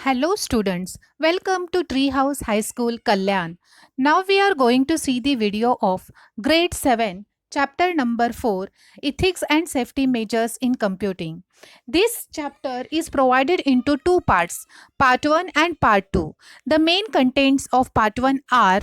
Hello students, welcome to Treehouse High School Kalyan. Now we are going to see the video of grade 7 chapter number 4 Ethics and Safety Measures in Computing. This chapter is provided into two parts, part 1 and part 2. The main contents of part 1 are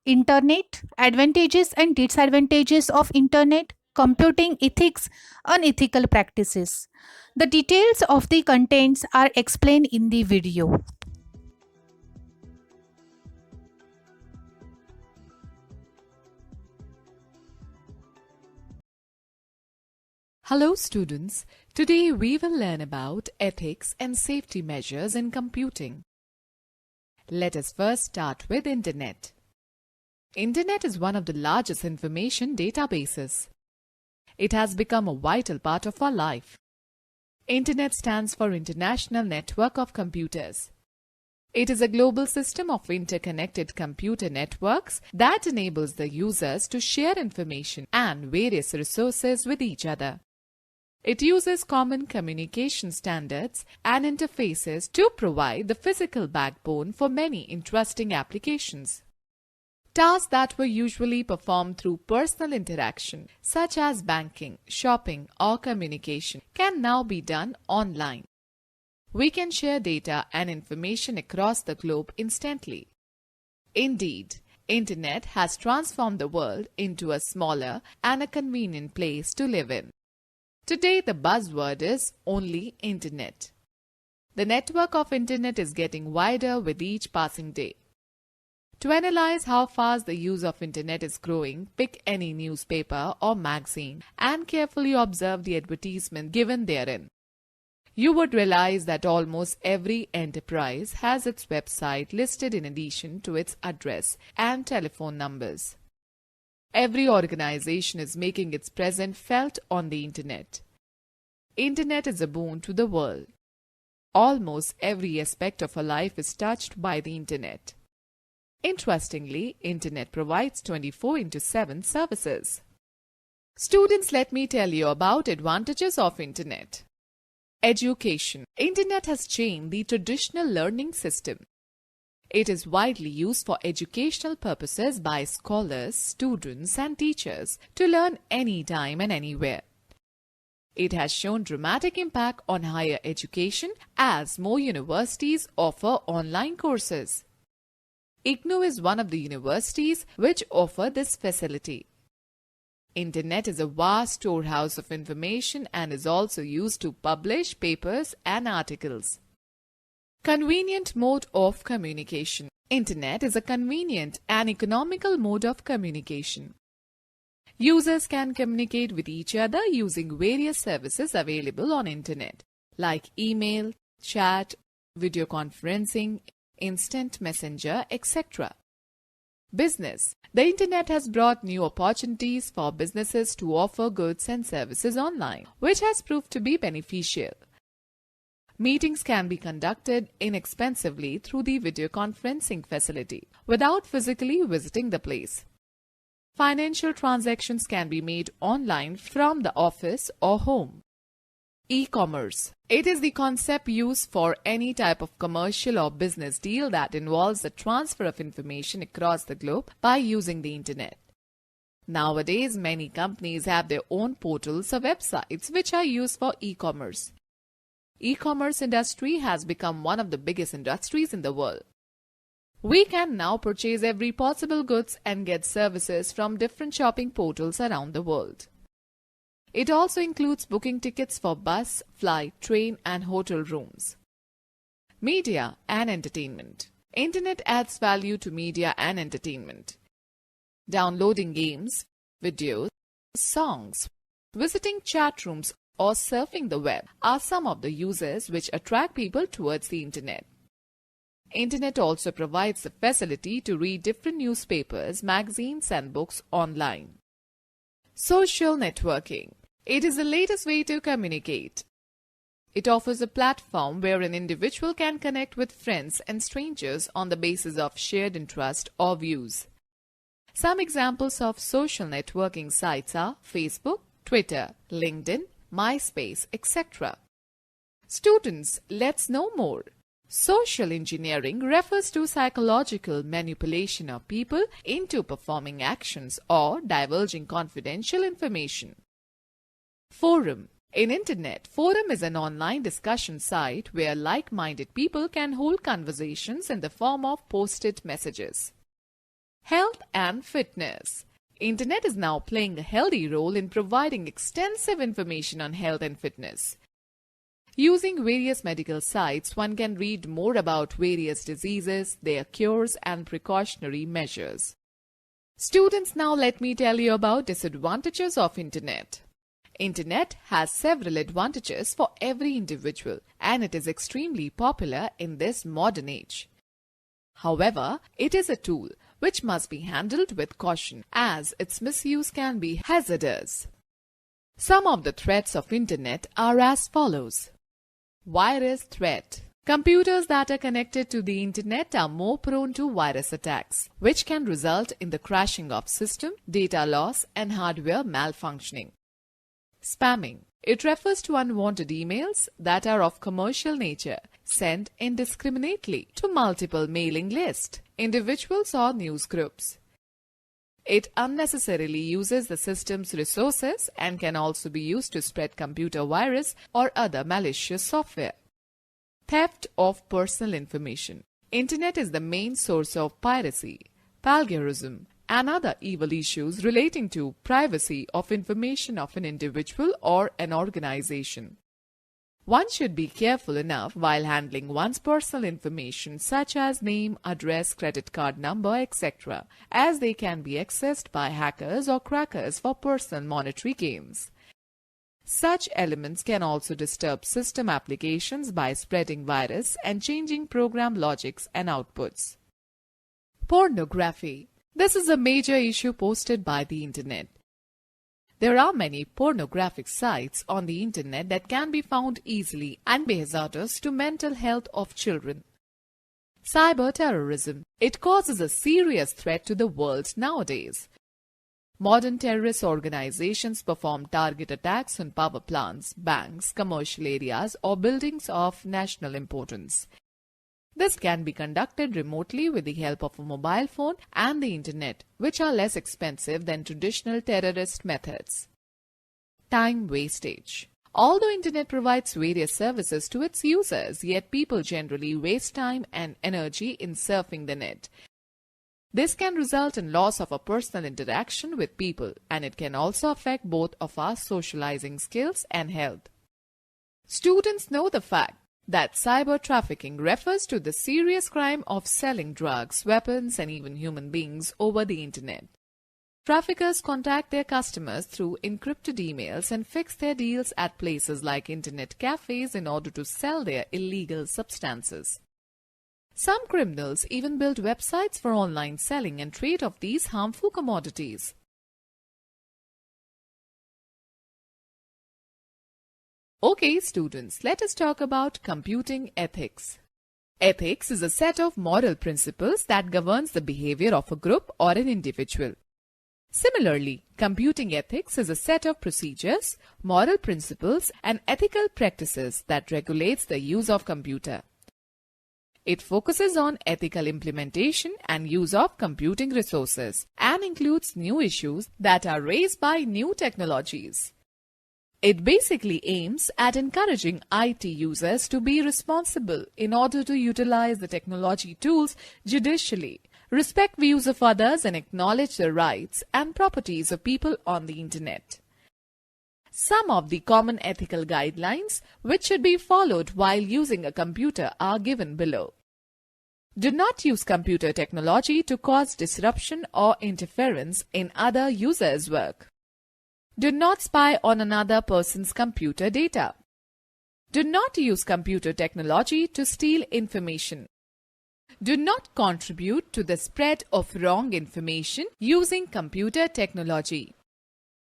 Internet, advantages and disadvantages of Internet, computing ethics, unethical practices. The details of the contents are explained in the video. Hello students, today we will learn about ethics and safety measures in computing. Let us first start with Internet. Internet is one of the largest information databases. It has become a vital part of our life. Internet stands for International Network of Computers. It is a global system of interconnected computer networks that enables the users to share information and various resources with each other. It uses common communication standards and interfaces to provide the physical backbone for many interesting applications. Tasks that were usually performed through personal interaction, such as banking, shopping, or communication, can now be done online. We can share data and information across the globe instantly. Indeed, Internet has transformed the world into a smaller and a convenient place to live in. Today, the buzzword is only Internet. The network of Internet is getting wider with each passing day. To analyze how fast the use of Internet is growing, pick any newspaper or magazine and carefully observe the advertisement given therein. You would realize that almost every enterprise has its website listed in addition to its address and telephone numbers. Every organization is making its presence felt on the Internet. Internet is a boon to the world. Almost every aspect of our life is touched by the Internet. Interestingly, Internet provides 24/7 services. Students, let me tell you about advantages of Internet. Education. Internet has changed the traditional learning system. It is widely used for educational purposes by scholars, students, and teachers to learn anytime and anywhere. It has shown dramatic impact on higher education as more universities offer online courses. IGNOU is one of the universities which offer this facility. Internet is a vast storehouse of information and is also used to publish papers and articles. Convenient mode of communication. Internet is a convenient and economical mode of communication. Users can communicate with each other using various services available on Internet, like email, chat, video conferencing, instant messenger, etc. Business. The Internet has brought new opportunities for businesses to offer goods and services online, which has proved to be beneficial. Meetings can be conducted inexpensively through the video conferencing facility without physically visiting the place. Financial transactions can be made online from the office or home. E-commerce. It is the concept used for any type of commercial or business deal that involves the transfer of information across the globe by using the Internet. Nowadays, many companies have their own portals or websites which are used for e-commerce. E-commerce industry has become one of the biggest industries in the world. We can now purchase every possible goods and get services from different shopping portals around the world. It also includes booking tickets for bus, flight, train, and hotel rooms. Media and entertainment. Internet adds value to media and entertainment. Downloading games, videos, songs, visiting chat rooms, or surfing the web are some of the uses which attract people towards the Internet. Internet also provides the facility to read different newspapers, magazines, and books online. Social networking. It is the latest way to communicate. It offers a platform where an individual can connect with friends and strangers on the basis of shared interest or views. Some examples of social networking sites are Facebook, Twitter, LinkedIn, MySpace, etc. Students, let's know more. Social engineering refers to psychological manipulation of people into performing actions or divulging confidential information. Forum. In Internet, forum is an online discussion site where like-minded people can hold conversations in the form of posted messages. Health and fitness. Internet is now playing a healthy role in providing extensive information on health and fitness. Using various medical sites, one can read more about various diseases, their cures, and precautionary measures. Students, now let me tell you about disadvantages of Internet. Internet has several advantages for every individual, and it is extremely popular in this modern age. However, it is a tool which must be handled with caution, as its misuse can be hazardous. Some of the threats of Internet are as follows. Virus threat. Computers that are connected to the Internet are more prone to virus attacks, which can result in the crashing of system, data loss, and hardware malfunctioning. Spamming. It refers to unwanted emails that are of commercial nature, sent indiscriminately to multiple mailing lists, individuals or news groups. It unnecessarily uses the system's resources and can also be used to spread computer virus or other malicious software. Theft of personal information. Internet is the main source of piracy, plagiarism, and other evil issues relating to privacy of information of an individual or an organization. One should be careful enough while handling one's personal information such as name, address, credit card number, etc., as they can be accessed by hackers or crackers for personal monetary gains. Such elements can also disturb system applications by spreading virus and changing program logics and outputs. Pornography. This is a major issue posted by the Internet. There are many pornographic sites on the Internet that can be found easily and be hazardous to mental health of children. Cyber terrorism. It causes a serious threat to the world nowadays. Modern terrorist organizations perform target attacks on power plants, banks, commercial areas, or buildings of national importance. This can be conducted remotely with the help of a mobile phone and the Internet, which are less expensive than traditional terrorist methods. Time wastage. Although Internet provides various services to its users, yet people generally waste time and energy in surfing the net. This can result in loss of a personal interaction with people, and it can also affect both of our socializing skills and health. Students know the fact that cyber trafficking refers to the serious crime of selling drugs, weapons, and even human beings over the Internet. Traffickers contact their customers through encrypted emails and fix their deals at places like Internet cafes in order to sell their illegal substances. Some criminals even build websites for online selling and trade of these harmful commodities. Okay, students, let us talk about computing ethics. Ethics is a set of moral principles that governs the behavior of a group or an individual. Similarly, computing ethics is a set of procedures, moral principles, and ethical practices that regulates the use of computer. It focuses on ethical implementation and use of computing resources and includes new issues that are raised by new technologies. It basically aims at encouraging IT users to be responsible in order to utilize the technology tools judicially, respect views of others, and acknowledge the rights and properties of people on the Internet. Some of the common ethical guidelines which should be followed while using a computer are given below. Do not use computer technology to cause disruption or interference in other users' work. Do not spy on another person's computer data. Do not use computer technology to steal information. Do not contribute to the spread of wrong information using computer technology.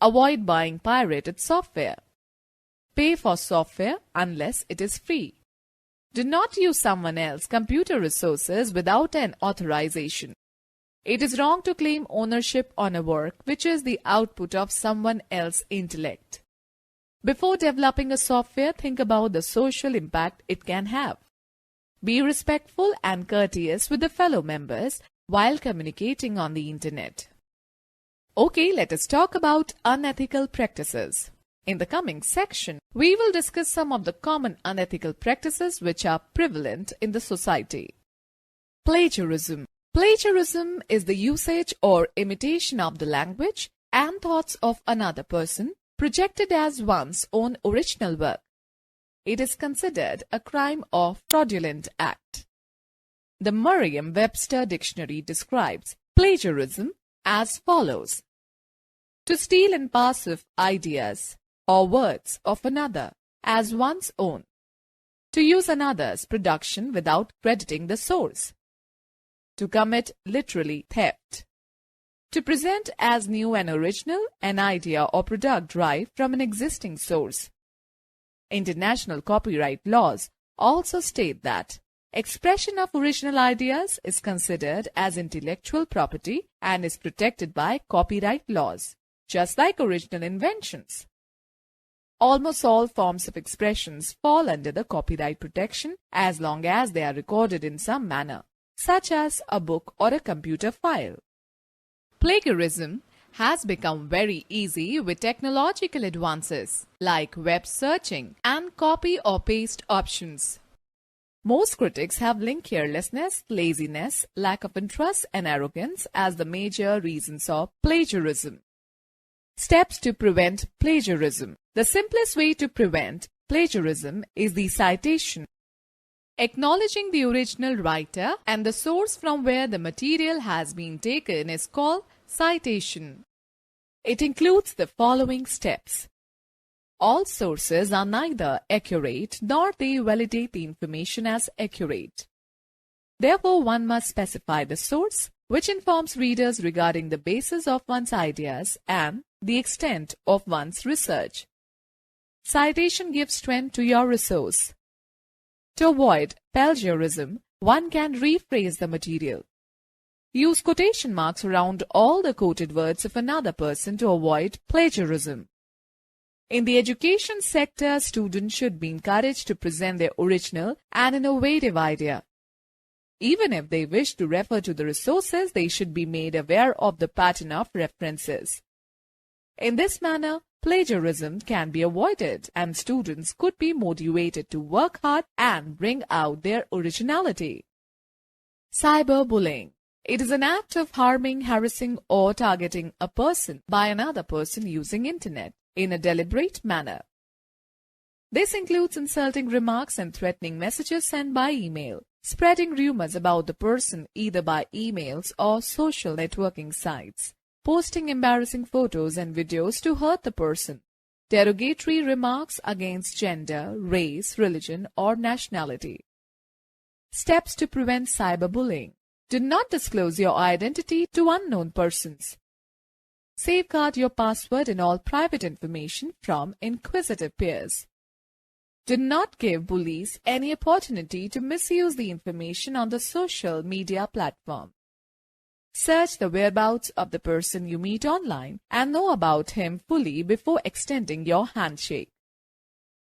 Avoid buying pirated software. Pay for software unless it is free. Do not use someone else's computer resources without an authorization. It is wrong to claim ownership on a work which is the output of someone else's intellect. Before developing a software, think about the social impact it can have. Be respectful and courteous with the fellow members while communicating on the internet. Okay, let us talk about unethical practices. In the coming section, we will discuss some of the common unethical practices which are prevalent in the society. Plagiarism. Plagiarism is the usage or imitation of the language and thoughts of another person projected as one's own original work. It is considered a crime of fraudulent act. The Merriam-Webster dictionary describes plagiarism as follows: to steal and pass off ideas or words of another as one's own, to use another's production without crediting the source, to commit literally theft, to present as new and original an idea or product derived from an existing source. International copyright laws also state that expression of original ideas is considered as intellectual property and is protected by copyright laws, just like original inventions. Almost all forms of expressions fall under the copyright protection as long as they are recorded in some manner, such as a book or a computer file. Plagiarism has become very easy with technological advances like web searching and copy or paste options. Most critics have linked carelessness, laziness, lack of interest, and arrogance as the major reasons of plagiarism. Steps to prevent plagiarism. The simplest way to prevent plagiarism is the citation. Acknowledging the original writer and the source from where the material has been taken is called citation. It includes the following steps. All sources are neither accurate nor they validate the information as accurate. Therefore, one must specify the source, which informs readers regarding the basis of one's ideas and the extent of one's research. Citation gives strength to your resource. To avoid plagiarism, one can rephrase the material. Use quotation marks around all the quoted words of another person to avoid plagiarism. In the education sector, students should be encouraged to present their original and innovative idea. Even if they wish to refer to the resources, they should be made aware of the pattern of references. In this manner, plagiarism can be avoided and students could be motivated to work hard and bring out their originality. Cyberbullying. It is an act of harming, harassing, or targeting a person by another person using internet in a deliberate manner. This includes insulting remarks and threatening messages sent by email, spreading rumors about the person either by emails or social networking sites, posting embarrassing photos and videos to hurt the person, derogatory remarks against gender, race, religion, or nationality. Steps to prevent cyberbullying. Do not disclose your identity to unknown persons. Safeguard your password and all private information from inquisitive peers. Do not give bullies any opportunity to misuse the information on the social media platform. Search the whereabouts of the person you meet online and know about him fully before extending your handshake.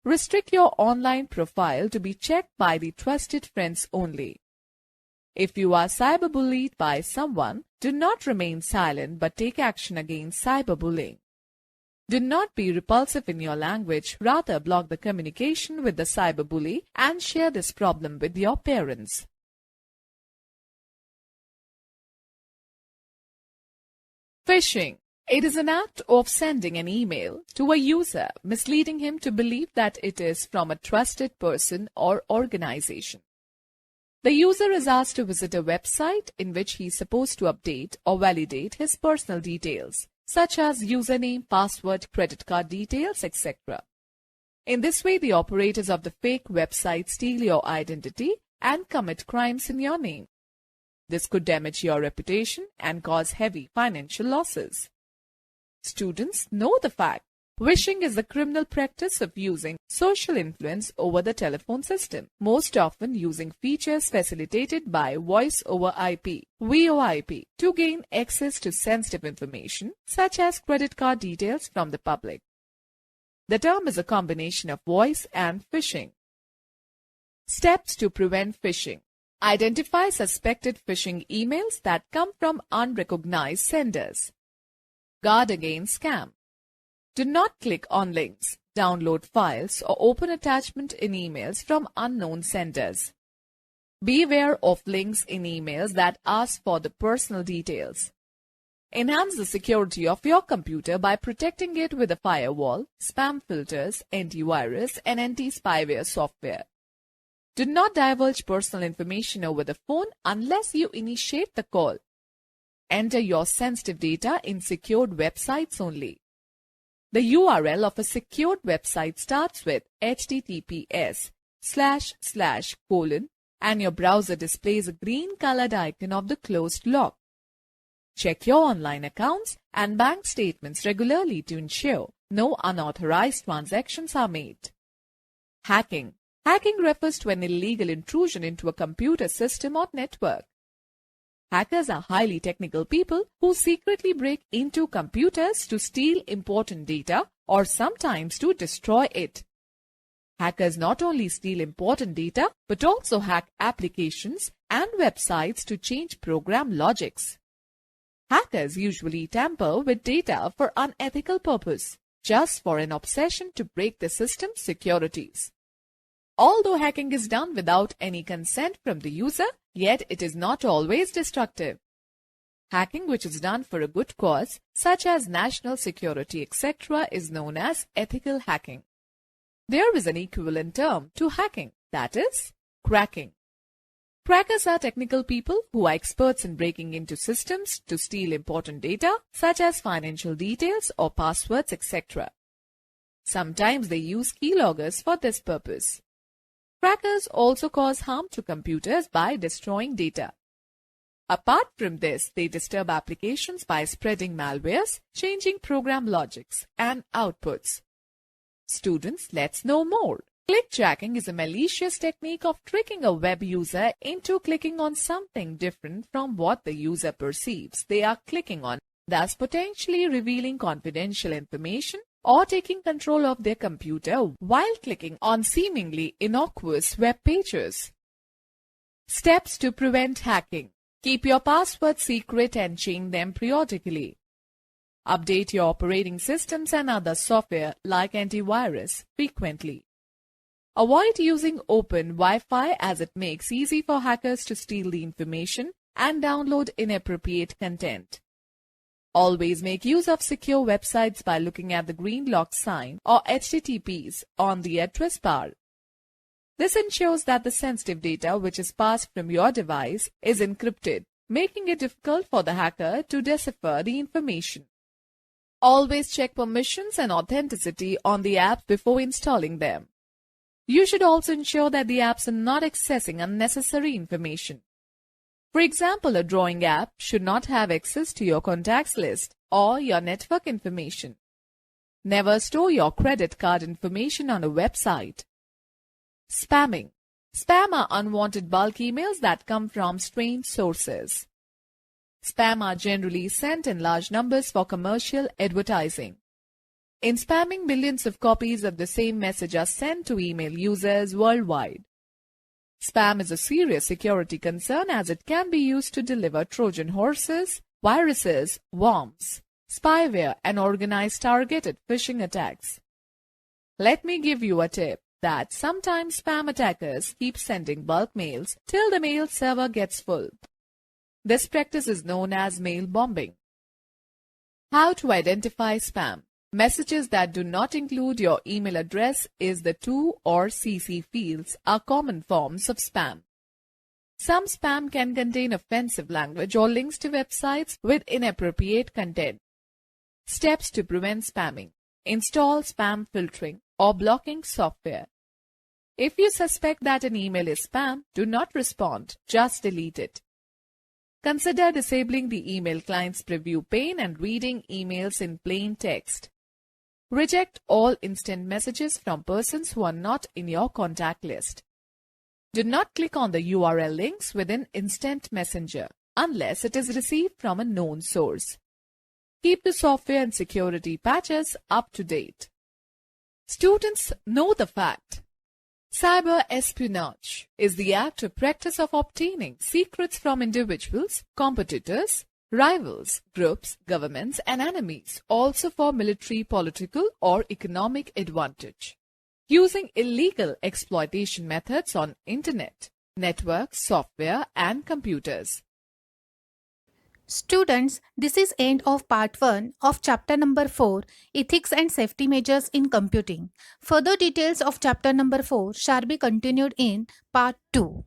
Restrict your online profile to be checked by the trusted friends only. If you are cyberbullied by someone, do not remain silent but take action against cyberbullying. Do not be repulsive in your language, rather block the communication with the cyberbully and share this problem with your parents. Phishing. It is an act of sending an email to a user, misleading him to believe that it is from a trusted person or organization. The user is asked to visit a website in which he is supposed to update or validate his personal details, such as username, password, credit card details, etc. In this way, the operators of the fake website steal your identity and commit crimes in your name. This could damage your reputation and cause heavy financial losses. Students know the fact. Phishing is the criminal practice of using social influence over the telephone system, most often using features facilitated by Voice over IP (VoIP) to gain access to sensitive information such as credit card details from the public. The term is a combination of voice and phishing. Steps to prevent phishing. Identify suspected phishing emails that come from unrecognized senders. Guard against scam. Do not click on links, download files, or open attachment in emails from unknown senders. Beware of links in emails that ask for the personal details. Enhance the security of your computer by protecting it with a firewall, spam filters, antivirus, and anti-spyware software. Do not divulge personal information over the phone unless you initiate the call. Enter your sensitive data in secured websites only. The URL of a secured website starts with https:// and your browser displays a green colored icon of the closed lock. Check your online accounts and bank statements regularly to ensure no unauthorized transactions are made. Hacking. Hacking refers to an illegal intrusion into a computer system or network. Hackers are highly technical people who secretly break into computers to steal important data or sometimes to destroy it. Hackers not only steal important data but also hack applications and websites to change program logics. Hackers usually tamper with data for unethical purpose, just for an obsession to break the system's securities. Although hacking is done without any consent from the user, yet it is not always destructive. Hacking which is done for a good cause, such as national security, etc., is known as ethical hacking. There is an equivalent term to hacking, that is, cracking. Crackers are technical people who are experts in breaking into systems to steal important data, such as financial details or passwords, etc. Sometimes they use keyloggers for this purpose. Crackers also cause harm to computers by destroying data. Apart from this, they disturb applications by spreading malwares, changing program logics and outputs. Students, let's know more. Clickjacking is a malicious technique of tricking a web user into clicking on something different from what the user perceives they are clicking on, thus potentially revealing confidential information or taking control of their computer while clicking on seemingly innocuous web pages. Steps to prevent hacking. Keep your passwords secret and change them periodically. Update your operating systems and other software like antivirus frequently. Avoid using open Wi-Fi as it makes easy for hackers to steal the information and download inappropriate content. Always make use of secure websites by looking at the green lock sign or HTTPs on the address bar. This ensures that the sensitive data which is passed from your device is encrypted, making it difficult for the hacker to decipher the information. Always check permissions and authenticity on the apps before installing them. You should also ensure that the apps are not accessing unnecessary information. For example, a drawing app should not have access to your contacts list or your network information. Never store your credit card information on a website. Spamming. Spam are unwanted bulk emails that come from strange sources. Spam are generally sent in large numbers for commercial advertising. In spamming, millions of copies of the same message are sent to email users worldwide. Spam is a serious security concern as it can be used to deliver Trojan horses, viruses, worms, spyware, and organized targeted phishing attacks. Let me give you a tip that sometimes spam attackers keep sending bulk mails till the mail server gets full. This practice is known as mail bombing. How to identify spam? Messages that do not include your email address is the to or CC fields are common forms of spam. Some spam can contain offensive language or links to websites with inappropriate content. Steps to prevent spamming. Install spam filtering or blocking software. If you suspect that an email is spam, do not respond, just delete it. Consider disabling the email client's preview pane and reading emails in plain text. Reject all instant messages from persons who are not in your contact list. Do not click on the URL links within Instant Messenger unless it is received from a known source. Keep the software and security patches up to date. Students, know the fact. Cyber espionage is the act or practice of obtaining secrets from individuals, competitors, rivals, groups, governments, and enemies, also for military, political, or economic advantage, using illegal exploitation methods on internet, networks, software, and computers. Students, this is end of part 1 of chapter number 4, Ethics and Safety Measures in Computing. Further details of chapter number 4 shall be continued in part 2.